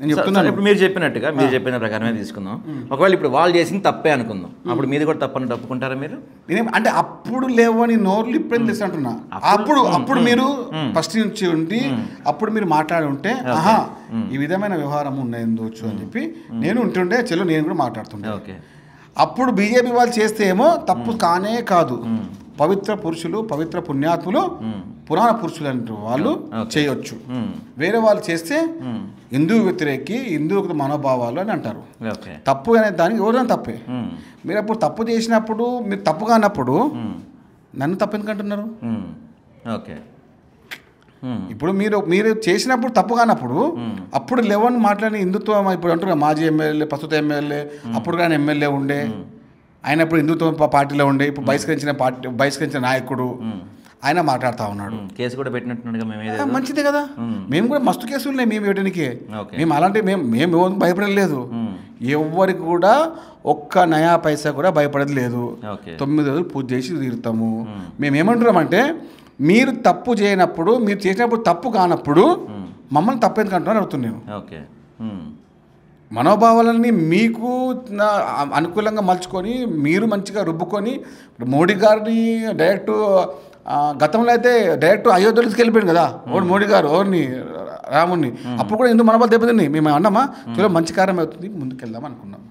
నేను చెప్తున్నాను. ఇప్పుడు మీరు చెప్పినట్టుగా మీరు చెప్పిన ప్రకారమే తీసుకుందాం. ఒకవేళ ఇప్పుడు వాళ్ళు చేసింది తప్పే అనుకుందాం, అప్పుడు మీది కూడా తప్పని తప్పుకుంటారా మీరు? అంటే అప్పుడు లేవని నోర్లు ఇప్పుడేం తెలుసు అంటున్నా. అప్పుడు మీరు ఫస్ట్ నుంచి ఉండి అప్పుడు మీరు మాట్లాడి ఉంటే ఆహా ఈ విధమైన వ్యవహారం ఉండవచ్చు అని చెప్పి నేను ఉంటుండే, చెల్లు నేను కూడా మాట్లాడుతుండే. ఓకే. అప్పుడు బీజేపీ వాళ్ళు చేస్తే ఏమో తప్పు కానే కాదు. పవిత్ర పురుషులు, పవిత్ర పుణ్యాత్ములు, పురాణ పురుషులు అంటూ వాళ్ళు చేయొచ్చు. వేరే వాళ్ళు చేస్తే హిందూ వ్యతిరేకి, హిందూ మనోభావాలు అని అంటారు. తప్పు అనే దానికి ఎవరైనా తప్పే. మీరు అప్పుడు తప్పు చేసినప్పుడు, మీరు తప్పు కానప్పుడు నన్ను తప్పు ఎందుకు అంటున్నారు? ఓకే. ఇప్పుడు మీరు చేసినప్పుడు తప్పు కానప్పుడు అప్పుడు లెవెన్ మాట్లాడిన హిందుత్వం ఇప్పుడు అంటున్నారు. మాజీ ఎమ్మెల్యే, ప్రస్తుత ఎమ్మెల్యే, అప్పుడు కానీ ఎమ్మెల్యే ఉండే, ఆయన ఇప్పుడు హిందుత్వ పార్టీలో ఉండే, ఇప్పుడు బహిష్కరించిన నాయకుడు ఆయన మాట్లాడుతూ ఉన్నాడు. కేసు కూడా పెట్టినట్టున్నాడు. మంచిదే కదా. మేము కూడా మస్తు కేసులు ఉన్నాయి మేము వేయడానికి. మేము అలాంటి మేము భయపడలేదు. ఎవరికి కూడా ఒక్క నయా పైసా కూడా భయపడేది లేదు. 9 రోజులు పూజ చేసి తీరుతాము. మేము ఏమంటున్నామంటే మీరు తప్పు చేయనప్పుడు, మీరు చేసినప్పుడు తప్పు కానప్పుడు మమ్మల్ని తప్పెందుకు అంటున్నారు అడుగుతున్నాను. ఓకే. మనోభావాలన్నీ మీకు అనుకూలంగా మలుచుకొని మీరు మంచిగా రుబ్బుకొని, మోడీ గారిని డైరెక్ట్ గతంలో అయితే డైరెక్ట్ అయోధ్యలో తీసుకెళ్ళిపోయాడు కదా ఓడు మోడీ గారు, ఎవరిని రాముడిని. అప్పుడు కూడా ఎందుకు మనోభావాలు దెబ్బతిన్నాయి. మేము అన్నామా చలో మంచి కార్యం అవుతుంది ముందుకెళ్దాం అనుకున్నాం.